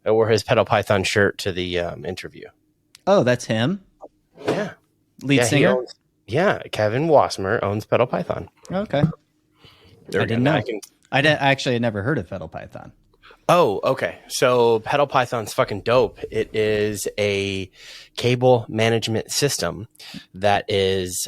I wore his Pedal Python shirt to the interview. Oh, that's him? Yeah. Lead singer? Kevin Wassmer owns Pedal Python. Okay. I didn't know. I actually had never heard of Pedal Python. Oh, okay. So Pedal Python's fucking dope. It is a cable management system that is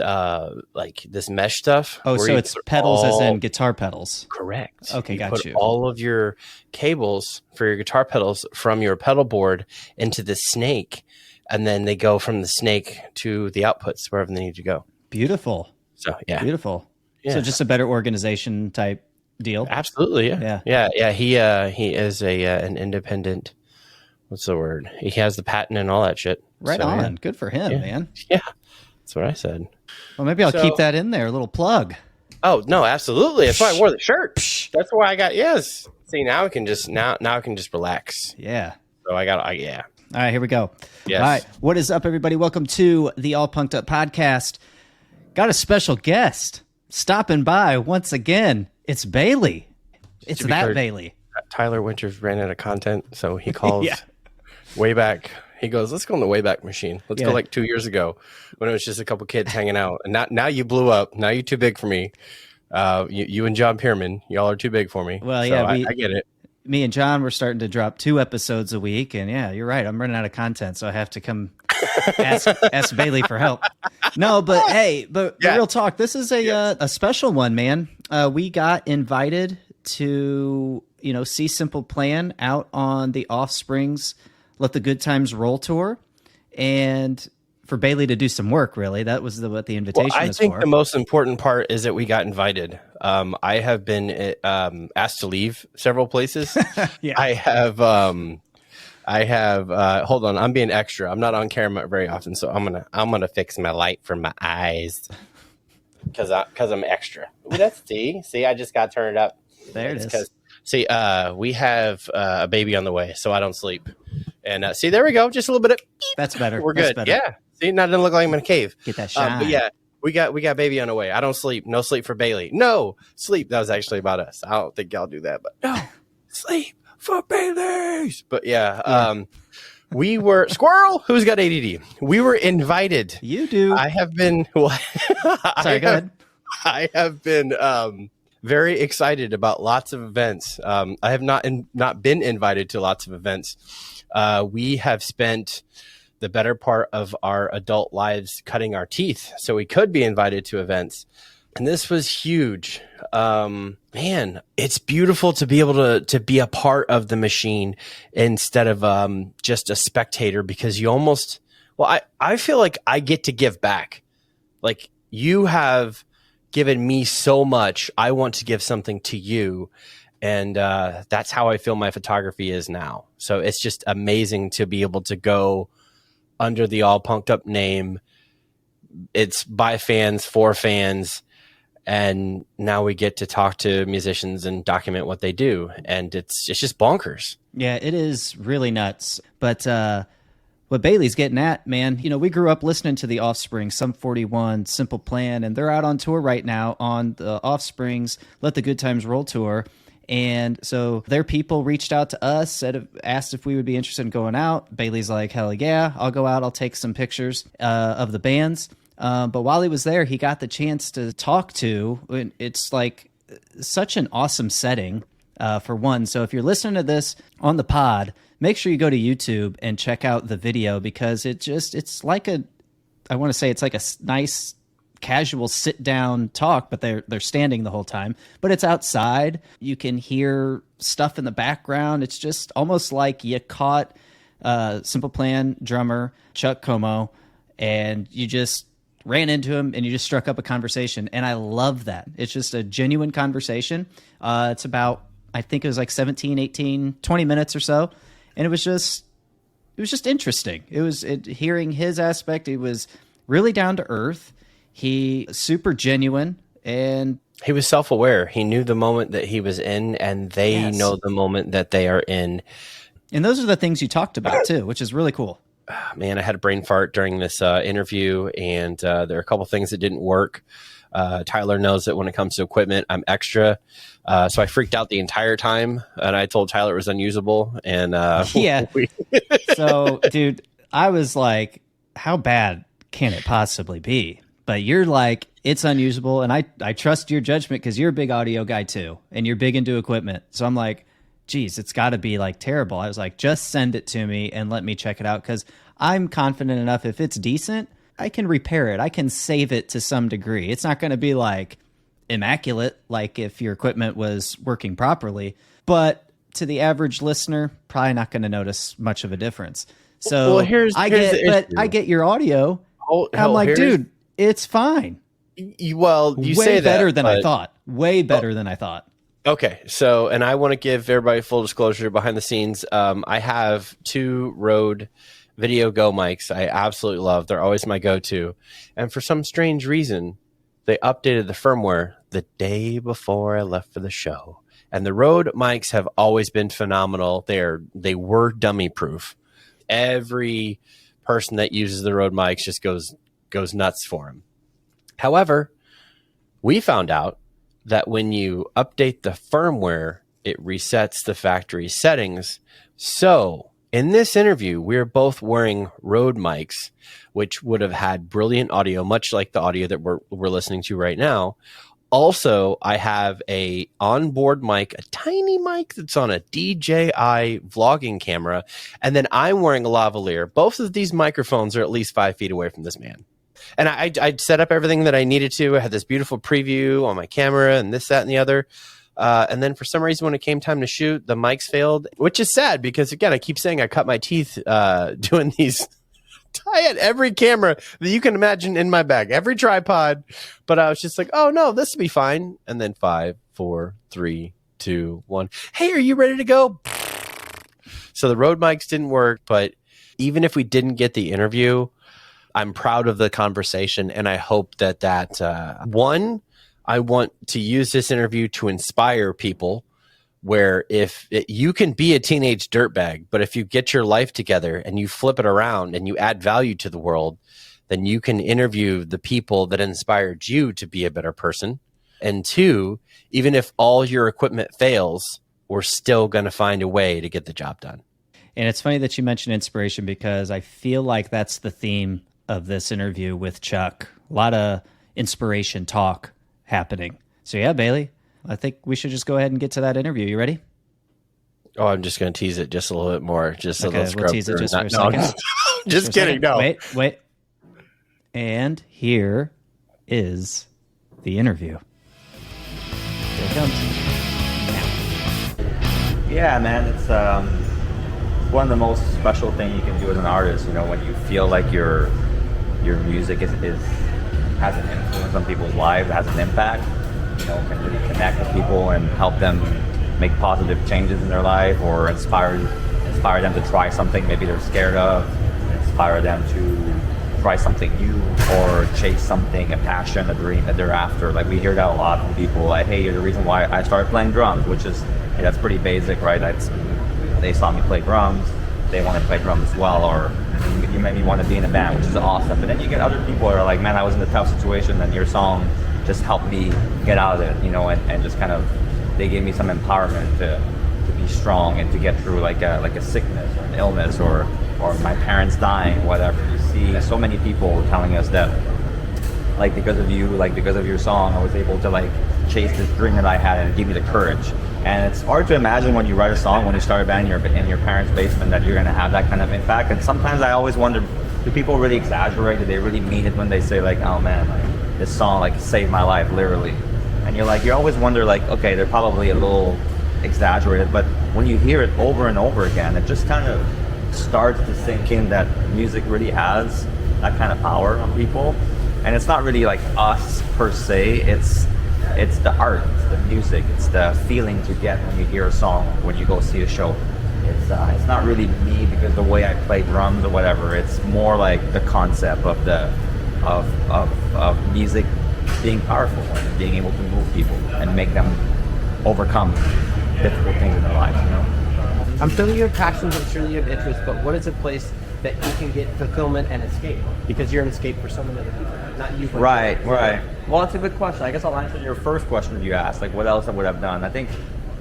like this mesh stuff. Oh, so it's pedals as in guitar pedals. Correct. Okay, got you. All of your cables for your guitar pedals from your pedal board into the snake, and then they go from the snake to the outputs wherever they need to go. Beautiful. So, yeah. Beautiful. Yeah. So just a better organization type deal. Absolutely, yeah. He is an independent. What's the word? He has the patent and all that shit. Right on. Yeah. Good for him, man. Yeah, that's what I said. Well, maybe I'll keep that in there. A little plug. Oh no, absolutely. That's why I wore the shirt. That's why I got. Yes. See, now I can just relax. Yeah. So I got. Yeah. All right, here we go. Yes. All right, what is up, everybody? Welcome to the All Punked Up podcast. Got a special guest stopping by once again. It's Bailey. It's that Bailey. Tyler Winters ran out of content, so he calls way back. He goes, let's go on the Wayback Machine. Let's go like 2 years ago when it was just a couple kids hanging out. And now you blew up. Now you're too big for me. You and John Pierman, y'all are too big for me. Well, so I get it. Me and John were starting to drop 2 episodes a week. And yeah, you're right. I'm running out of content, so I have to come ask Bailey for help. No, but hey, real talk. This is a special one, man. We got invited to, see Simple Plan out on the Offspring's Let the Good Times Roll tour, and for Bailey to do some work. Really, that was what the invitation was for. I think the most important part is that we got invited. I have been asked to leave several places. Yeah. I have. Hold on, I'm being extra. I'm not on camera very often, so I'm gonna fix my light for my eyes because I'm extra. Ooh, that's see, I just got turned up. There it is. See, we have a baby on the way, so I don't sleep. And see, there we go. Just a little bit of. That's better. We're good. Yeah. See, now it doesn't look like I'm in a cave. Get that shine. But yeah, we got baby on the way. I don't sleep. No sleep for Bailey. No sleep. That was actually about us. I don't think y'all do that, but no sleep for Bailey's. But yeah. We were Squirrel. Who's got ADD? We were invited. You do. I have been. Sorry. Go ahead. I have been. Very excited about lots of events. I have not been invited to lots of events. We have spent the better part of our adult lives cutting our teeth, so we could be invited to events. And this was huge. Man, it's beautiful to be able to be a part of the machine instead of just a spectator, because you almost, I feel like I get to give back. Like, you have given me so much. I want to give something to you. And that's how I feel my photography is now. So it's just amazing to be able to go under the All Punked Up name. It's by fans, for fans. And now we get to talk to musicians and document what they do. And it's just bonkers. Yeah, it is really nuts. But what Bailey's getting at, man, we grew up listening to the Offspring, Sum 41, Simple Plan, and they're out on tour right now on the Offspring's Let the Good Times Roll tour. And so their people reached out to us, asked if we would be interested in going out. Bailey's like, hell yeah, I'll go out. I'll take some pictures of the bands. But while he was there, he got the chance to talk to, it's like such an awesome setting for one. So if you're listening to this on the pod, make sure you go to YouTube and check out the video, because it's like I want to say it's like a nice casual sit down talk, but they're standing the whole time, but it's outside. You can hear stuff in the background. It's just almost like you caught Simple Plan drummer Chuck Comeau and you just ran into him and you just struck up a conversation. And I love that. It's just a genuine conversation. It's about, I think it was like 17, 18, 20 minutes or so. And it was just interesting. Hearing his aspect. It was really down to earth. He super genuine, and he was self-aware. He knew the moment that he was in, and they know the moment that they are in. And those are the things you talked about too, which is really cool. Man, I had a brain fart during this interview, and there are a couple things that didn't work. Tyler knows that when it comes to equipment, I'm extra. So I freaked out the entire time, and I told Tyler it was unusable. And yeah. So, dude, I was like, how bad can it possibly be? But you're like, it's unusable. And I trust your judgment because you're a big audio guy too. And you're big into equipment. So I'm like, geez, it's got to be like terrible. I was like, just send it to me and let me check it out. Because I'm confident enough if it's decent, I can repair it. I can save it to some degree. It's not going to be like immaculate, like if your equipment was working properly. But to the average listener, probably not going to notice much of a difference. So I get your audio. I'm like, dude, it's fine. You way say that better than I thought. Way better than I thought. Okay, so, and I want to give everybody full disclosure behind the scenes. I have 2 Rode Video Go mics I absolutely love. They're always my go-to. And for some strange reason, they updated the firmware the day before I left for the show. And the Rode mics have always been phenomenal. They were dummy-proof. Every person that uses the Rode mics just goes nuts for them. However, we found out that when you update the firmware, it resets the factory settings. So in this interview, we're both wearing Rode mics, which would have had brilliant audio, much like the audio that we're listening to right now. Also, I have a onboard mic, a tiny mic that's on a DJI vlogging camera, and then I'm wearing a lavalier. Both of these microphones are at least 5 feet away from this man. And I'd set up everything that I needed to. I had this beautiful preview on my camera and this, that, and the other. And then for some reason, when it came time to shoot, the mics failed, which is sad because, again, I keep saying I cut my teeth doing these. I had every camera that you can imagine in my bag, every tripod. But I was just like, oh, no, this will be fine. And then 5, 4, 3, 2, 1. Hey, are you ready to go? So the Rode mics didn't work. But even if we didn't get the interview, I'm proud of the conversation, and I hope that one, I want to use this interview to inspire people where you can be a teenage dirtbag, but if you get your life together and you flip it around and you add value to the world, then you can interview the people that inspired you to be a better person. And 2, even if all your equipment fails, we're still going to find a way to get the job done. And it's funny that you mentioned inspiration because I feel like that's the theme of this interview with Chuck. A lot of inspiration talk happening. So yeah, Bailey, I think we should just go ahead and get to that interview. You ready? Oh, I'm just going to tease it just a little bit more. Just okay, a little we'll tease it just for a second. Just kidding. No. Wait. And here is the interview. Here it comes. Yeah, man, it's one of the most special things you can do as an artist. You know, when you feel like your music has an influence on people's lives, has an impact. You know, can really connect with people and help them make positive changes in their life, or inspire them to try something maybe they're scared of, inspire them to try something new or chase something, a passion, a dream that they're after. Like we hear that a lot from people. Like, hey, you're the reason why I started playing drums, which is that's pretty basic, right? They saw me play drums, they want to play drums as well, or you made me want to be in a band, which is awesome. But then you get other people that are like, man, I was in a tough situation, and your song just helped me get out of it, you know, and just kind of, they gave me some empowerment to be strong and to get through like a sickness or an illness or my parents dying, whatever. You see so many people telling us that, like, because of you, like because of your song, I was able to like chase this dream that I had, and it gave me the courage. And it's hard to imagine when you write a song, when you start a band in your parents' basement, that you're going to have that kind of impact. And sometimes I always wonder, do people really exaggerate? Do they really mean it when they say like, oh man, like this song like saved my life, literally? And you always wonder like, okay, they're probably a little exaggerated, but when you hear it over and over again, it just kind of starts to sink in that music really has that kind of power on people. And it's not really like us per se, it's the art, it's the music, it's the feeling you get when you hear a song, when you go see a show. It's not really me because the way I play drums or whatever. It's more like the concept of of music being powerful and being able to move people and make them overcome difficult things in their lives, you know. I'm sure that you have passions, I'm sure that you have interests, but what is a place that you can get fulfillment and escape? Because you're an escape for so many other people, not you. Right. Well, that's a good question. I guess I'll answer your first question that you asked, like what else I would have done. I think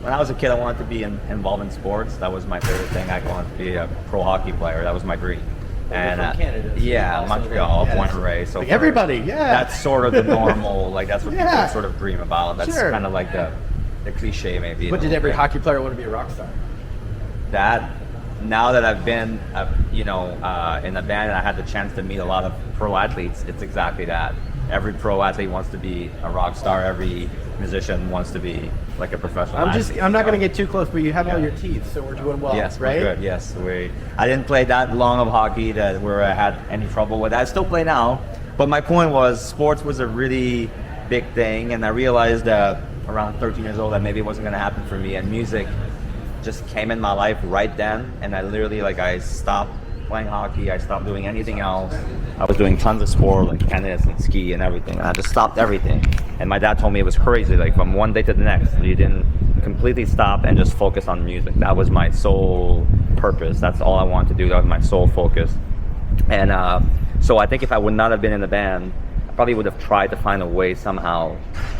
when I was a kid, I wanted to be involved in sports. That was my favorite thing. I wanted to be a pro hockey player. That was my dream. And from Canada, yeah, Montreal, born and raised. So like everybody, that's sort of the normal, like that's what people sort of dream about. That's Sure. kind of like the cliche maybe. But did every hockey player want to be a rock star? That now that I've been, in a band and I had the chance to meet a lot of pro athletes, it's exactly that. Every pro athlete wants to be a rock star. Every musician wants to be like a professional athlete. I'm not going to get too close, but you have all your teeth, so we're doing well. Yes, right? we're good. Yes, I didn't play that long of hockey where I had any trouble with it. I still play now, but my point was sports was a really big thing, and I realized that around 13 years old that maybe it wasn't going to happen for me, and music just came in my life right then, and I literally I stopped playing hockey, I stopped doing anything else. I was doing tons of sport like tennis and ski and everything, and I just stopped everything. And my dad told me it was crazy, like from one day to the next, you didn't completely stop and just focus on music. That was my sole purpose. That's all I wanted to do. That was my sole focus. And so I think if I would not have been in the band, I probably would have tried to find a way somehow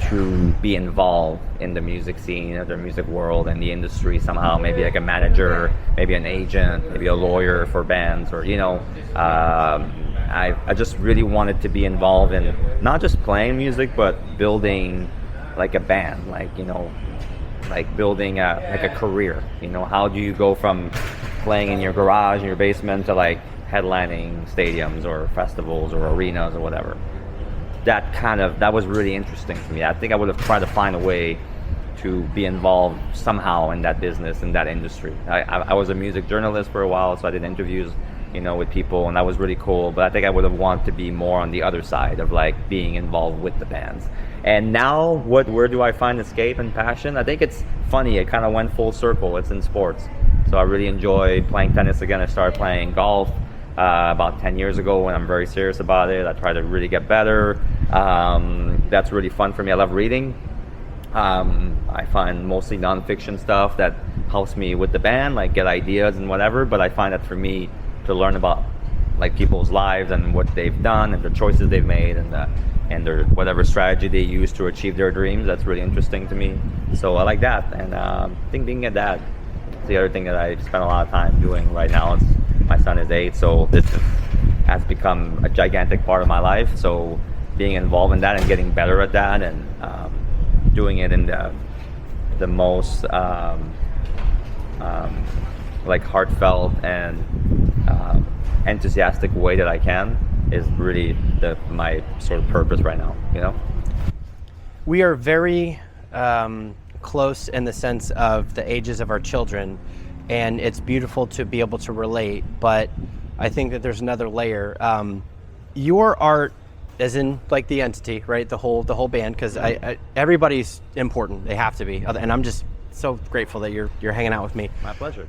to be involved in the music scene, or the music world and the industry somehow, maybe like a manager, maybe an agent, maybe a lawyer for bands, or I just really wanted to be involved in not just playing music, but building like a band, like building a career. How do you go from playing in your garage, in your basement, to like headlining stadiums or festivals or arenas or whatever? That was really interesting to me. I think I would have tried to find a way to be involved somehow in that business, in that industry. I was a music journalist for a while, so I did interviews, with people, and that was really cool. But I think I would have wanted to be more on the other side of like being involved with the bands. And now, where do I find escape and passion? I think it's funny. It kind of went full circle. It's in sports. So I really enjoy playing tennis again. I started playing golf about 10 years ago, and I'm very serious about it. I try to really get better. That's really fun for me. I love reading. I find mostly nonfiction stuff that helps me with the band, like get ideas and whatever. But I find that for me to learn about like people's lives and what they've done and the choices they've made and their whatever strategy they use to achieve their dreams, that's really interesting to me. So I like that. And I think being a dad is the other thing that I spend a lot of time doing right now. My son is 8, so this has become a gigantic part of my life. So being involved in that and getting better at that, and doing it in the most like heartfelt and enthusiastic way that I can is really my sort of purpose right now. We are very close in the sense of the ages of our children, and it's beautiful to be able to relate, but I think that there's another layer. Your art, as in like the entity, right? The whole band, because everybody's important. They have to be, and I'm just so grateful that you're hanging out with me. My pleasure.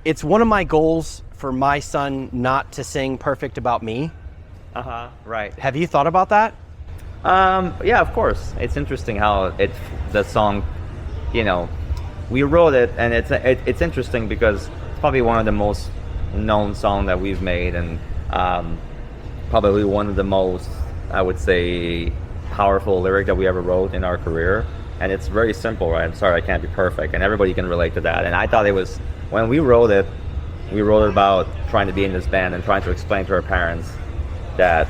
It's one of my goals for my son not to sing Perfect About Me. Right. Have you thought about that? Yeah, of course. It's interesting how the song, we wrote it, and it's interesting because it's probably one of the most known songs that we've made, and probably one of the most, I would say, powerful lyric that we ever wrote in our career. And it's very simple, right? I'm sorry I can't be perfect, and everybody can relate to that. And I thought it was, when we wrote it about trying to be in this band and trying to explain to our parents that,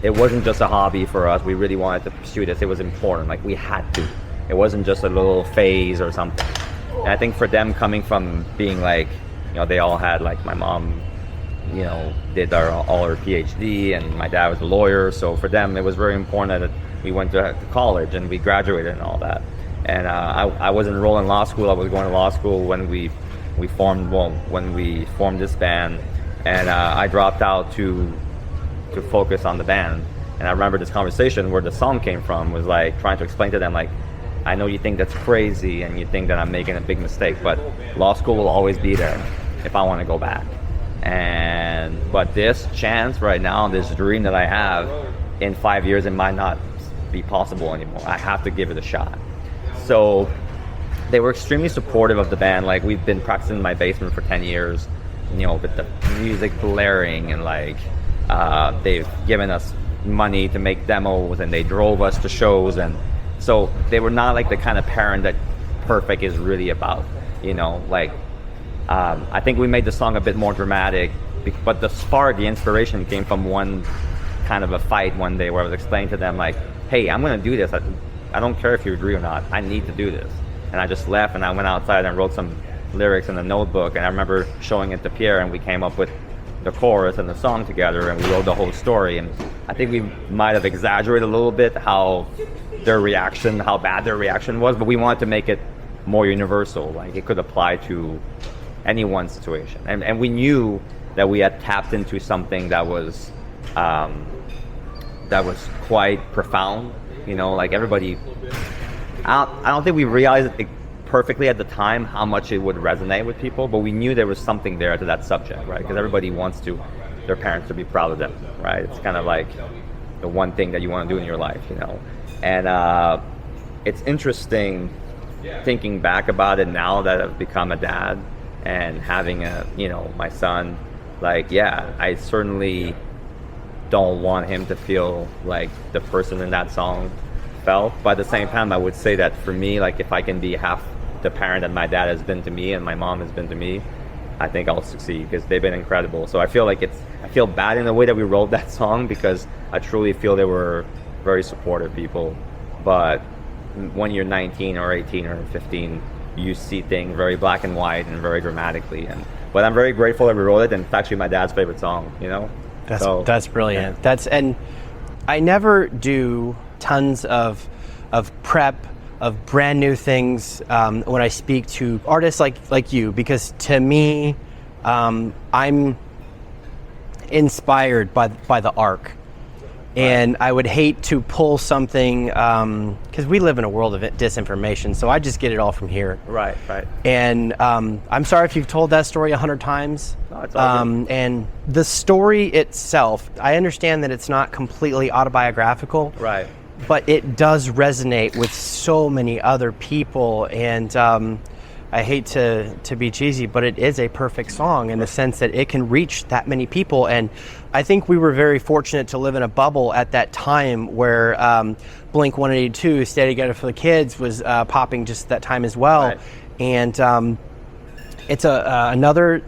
it wasn't just a hobby for us. We really wanted to pursue this. It was important. Like, we had to. It wasn't just a little phase or something. And I think for them, coming from being like, they all had, like, my mom, did all her PhD, and my dad was a lawyer. So for them, it was very important that we went to college and we graduated and all that. And I was enrolled in law school. I was going to law school when we formed this band, and I dropped out to focus on the band. And I remember this conversation where the song came from was like trying to explain to them, like, I know you think that's crazy and you think that I'm making a big mistake, but law school will always be there if I want to go back. But this chance right now, this dream that I have, in 5 years it might not be possible anymore. I have to give it a shot. So they were extremely supportive of the band. Like, we've been practicing in my basement for 10 years, you know, with the music blaring, and like they've given us money to make demos, and they drove us to shows, and so they were not like the kind of parent that Perfect is really about, you know. Like I think we made the song a bit more dramatic, but the inspiration came from one kind of a fight one day where I was explaining to them, like, hey, I'm gonna do this, I don't care if you agree or not, I need to do this. And I just left and I went outside and wrote some lyrics in a notebook, and I remember showing it to Pierre, and we came up with the chorus and the song together, and we wrote the whole story. And I think we might have exaggerated a little bit how bad their reaction was, but we wanted to make it more universal, like it could apply to anyone's situation. And we knew that we had tapped into something that was quite profound, you know, like everybody, I don't think we realized it perfectly at the time how much it would resonate with people, but we knew there was something there to that subject, right? Because everybody wants their parents to be proud of them, right? It's kind of like the one thing that you want to do in your life, you know? And it's interesting thinking back about it now that I've become a dad and having my son, like, yeah, I certainly don't want him to feel like the person in that song felt. But at the same time, I would say that for me, like, if I can be half the parent that my dad has been to me and my mom has been to me, I think I'll succeed, because they've been incredible. So I feel bad in the way that we wrote that song, because I truly feel they were very supportive people. But when you're 19 or 18 or 15, you see things very black and white and very dramatically. But I'm very grateful that we wrote it, and it's actually my dad's favorite song, you know? That's brilliant. Yeah. And I never do tons of prep of brand new things when I speak to artists like you, because to me, I'm inspired by the arc. And I would hate to pull something, because we live in a world of disinformation, so I just get it all from here. Right. And I'm sorry if you've told that story 100 times. No, it's all good. And the story itself, I understand that it's not completely autobiographical. Right. But it does resonate with so many other people, and I hate to be cheesy, but it is a perfect song in the sense that it can reach that many people. And I think we were very fortunate to live in a bubble at that time where Blink-182, Stay Together for the Kids was popping just that time as well. Right. And it's another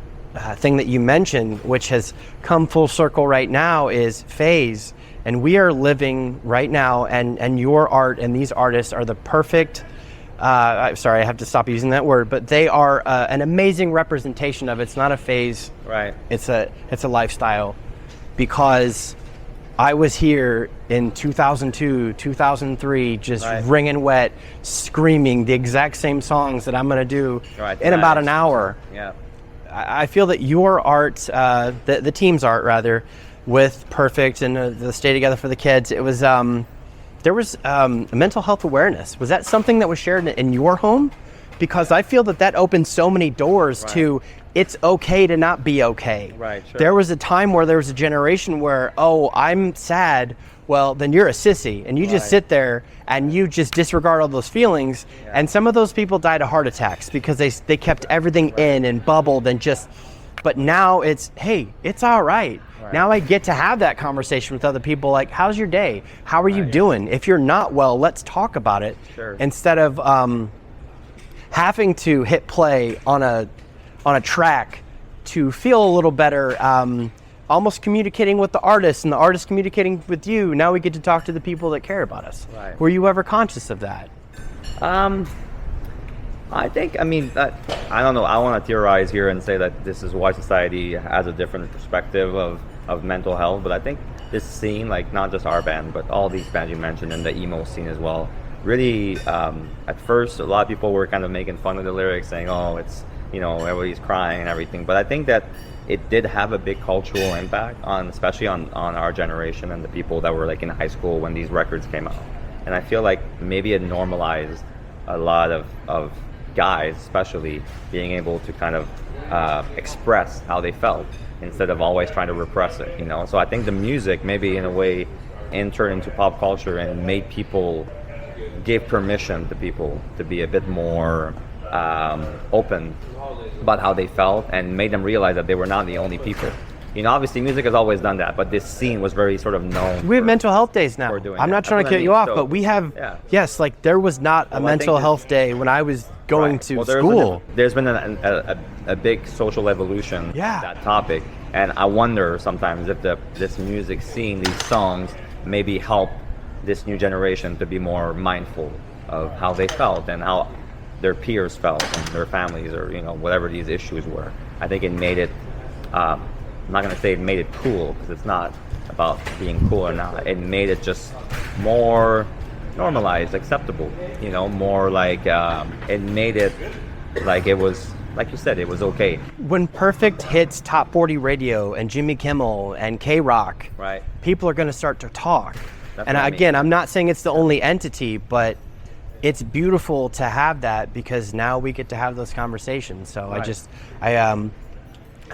thing that you mentioned, which has come full circle right now, is phase. And we are living right now, and your art and these artists are the perfect, sorry, I have to stop using that word, but they are an amazing representation of, it's not a phase, right? It's a lifestyle. Because I was here in 2002, 2003, just right. wringing wet, screaming the exact same songs that I'm going to do in about an hour. Yeah. I feel that your art, the team's art rather, with Perfect and the Stay Together for the Kids, it was there was mental health awareness. Was that something that was shared in your home? Because I feel that opened so many doors right. to, it's okay to not be okay. Right, sure. There was a time where there was a generation where, oh, I'm sad. Well, then you're a sissy, and you just sit there and you just disregard all those feelings. Yeah. And some of those people died of heart attacks because they kept everything in and bubbled and just. But now it's, hey, it's all right. Now I get to have that conversation with other people, like, how's your day? How are you doing? If you're not well, let's talk about it. Sure. Instead of having to hit play on a track to feel a little better, almost communicating with the artist and the artist communicating with you. Now we get to talk to the people that care about us. Right. Were you ever conscious of that? I don't know. I want to theorize here and say that this is why society has a different perspective of mental health. But I think this scene, like not just our band, but all these bands you mentioned and the emo scene as well, really, at first, a lot of people were kind of making fun of the lyrics, saying, oh, it's, everybody's crying and everything. But I think that it did have a big cultural impact especially on our generation and the people that were like in high school when these records came out. And I feel like maybe it normalized a lot of guys, especially, being able to kind of express how they felt instead of always trying to repress it, So I think the music maybe in a way entered into pop culture and made people, gave permission to people to be a bit more open about how they felt and made them realize that they were not the only people. You know, obviously music has always done that, but this scene was very sort of known. We have mental health days now. I'm not trying to cut you off, but we have, yes, like there was not a mental health day when I was going to school. There's been a big social evolution in that topic, and I wonder sometimes if this music scene, these songs, maybe help this new generation to be more mindful of how they felt and how their peers felt and their families, or, you know, whatever these issues were. I think it made it, I'm not going to say it made it cool, because it's not about being cool or not. It made it just more normalized, acceptable, you know, more like, it made it like it was, like you said, it was okay. When Perfect hits Top 40 Radio and Jimmy Kimmel and K-Rock, right, people are going to start to talk. That's and again, I'm not saying it's the only entity, but it's beautiful to have that, because now we get to have those conversations. So right.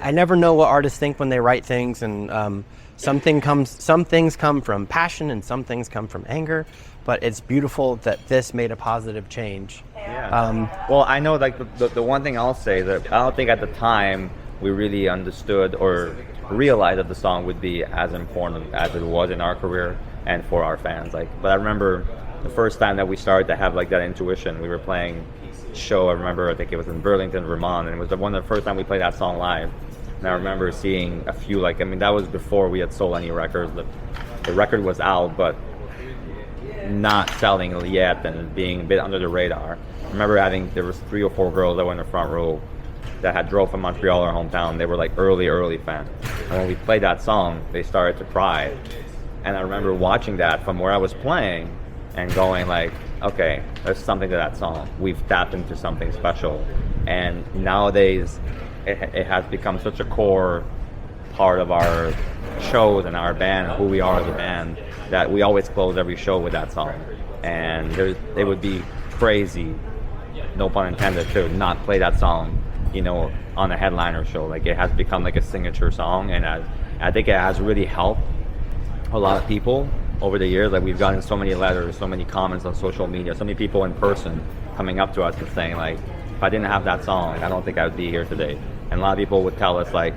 I never know what artists think when they write things, and some things come from passion and some things come from anger, but it's beautiful that this made a positive change. Yeah. Well, I know, like, the one thing I'll say that I don't think at the time we really understood or realized that the song would be as important as it was in our career and for our fans. Like, but I remember the first time that we started to have like that intuition, we were playing a show. I think it was in Burlington, Vermont, and it was one of the first time we played that song live. And I remember seeing a few, like, I mean, that was before we had sold any records. The record was out, but not selling yet and being a bit under the radar. I remember there was 3 or 4 girls that were in the front row that had drove from Montreal, our hometown. They were like early fans. And when we played that song, they started to cry. And I remember watching that from where I was playing and going like, okay, there's something to that song. We've tapped into something special. And nowadays, it has become such a core part of our shows and our band, who we are as a band, that we always close every show with that song. And it would be crazy, no pun intended, to not play that song, you know, on a headliner show. Like, it has become like a signature song, and I think it has really helped a lot of people over the years. Like, we've gotten so many letters, so many comments on social media, so many people in person coming up to us and saying, like, if I didn't have that song, I don't think I would be here today. And a lot of people would tell us, like,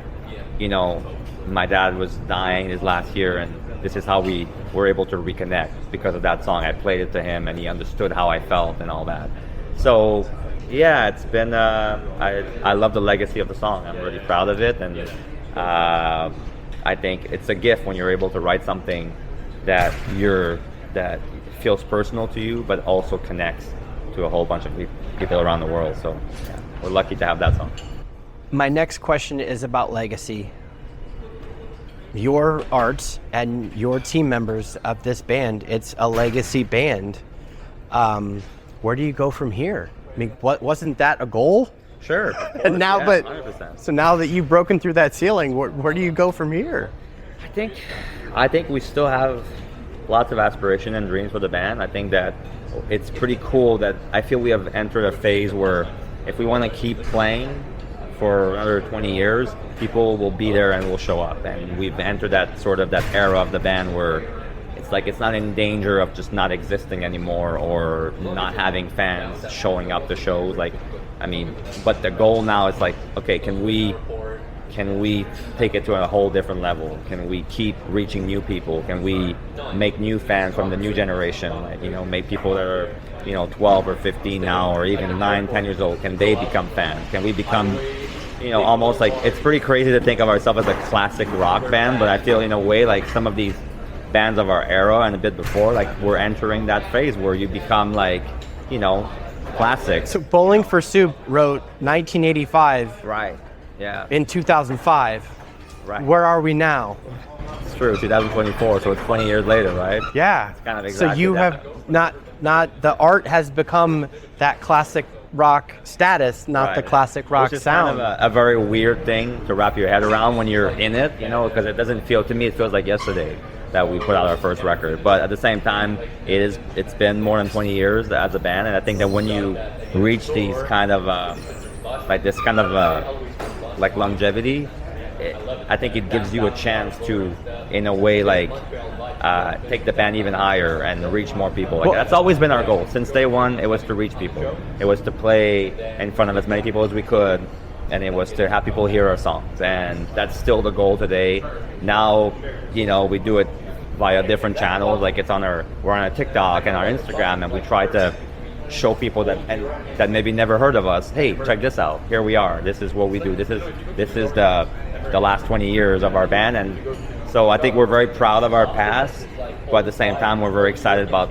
you know, my dad was dying his last year, and this is how we were able to reconnect because of that song. I played it to him, and he understood how I felt and all that. So, yeah, it's been, I love the legacy of the song. I'm really proud of it, and I think it's a gift when you're able to write something that feels personal to you, but also connects to a whole bunch of people around the world. So, yeah, we're lucky to have that song. My next question is about legacy. Your art and your team members of this band, it's a legacy band. Where do you go from here? I mean, wasn't that a goal? Sure. And now, yeah, but 100%. So now that you've broken through that ceiling, where do you go from here? I think we still have lots of aspiration and dreams for the band. I think that it's pretty cool that I feel we have entered a phase where if we want to keep playing for another 20 years, people will be there and will show up. And we've entered that sort of that era of the band where it's like it's not in danger of just not existing anymore or not having fans showing up to shows. Like, I mean, but the goal now is like, okay, can we take it to a whole different level? Can we keep reaching new people? Can we make new fans from the new generation? Like, you know, make people that are, you know, 12 or 15 now, or even 9, 10 years old, can they become fans? Can we become, you know, almost like, it's pretty crazy to think of ourselves as a classic rock band, but I feel in a way like some of these bands of our era and a bit before, like, we're entering that phase where you become like, you know, classic. So Bowling for Soup wrote 1985. Right. Yeah. In 2005. Right. Where are we now? It's true, 2024, so it's 20 years later, right? Yeah. It's kind of exactly so you that. have not the art has become that classic rock status, not right. the classic rock Which is sound. kind of a very weird thing to wrap your head around when you're in it, you know, because it doesn't feel, to me, it feels like yesterday that we put out our first record. But at the same time, it's been more than 20 years as a band, and I think that when you reach these kind of like this kind of like longevity, I think it gives you a chance to, in a way, like take the band even higher and reach more people. Like, that's always been our goal since day one. It was to reach people. It was to play in front of as many people as we could, and it was to have people hear our songs. And that's still the goal today. Now, you know, we do it via different channels. Like we're on a TikTok and our Instagram, and we try to show people that maybe never heard of us. Hey, check this out. Here we are. This is what we do. This is the last 20 years of our band. And so I think we're very proud of our past, but at the same time we're very excited about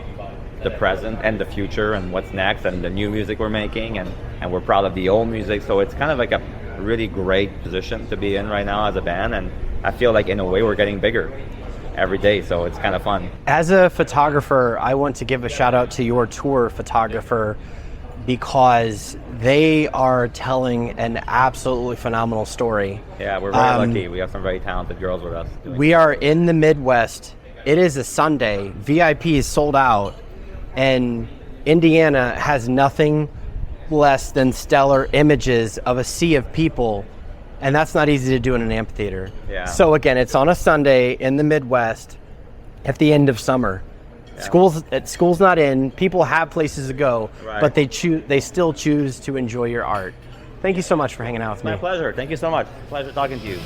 the present and the future and what's next and the new music we're making, and we're proud of the old music. So it's kind of like a really great position to be in right now as a band, and I feel like in a way we're getting bigger every day, so it's kind of fun. As a photographer, I want to give a shout out to your tour photographer, because they are telling an absolutely phenomenal story. Yeah, we're very lucky. We have some very talented girls with us. We are in the Midwest. It is a Sunday. VIP is sold out, and Indiana has nothing less than stellar images of a sea of people, and that's not easy to do in an amphitheater. Yeah. So again, it's on a Sunday in the Midwest at the end of summer. Yeah. School's not in. People have places to go, right, but they still choose to enjoy your art. Thank you so much for hanging out with me. My pleasure. Thank you so much. Pleasure talking to you.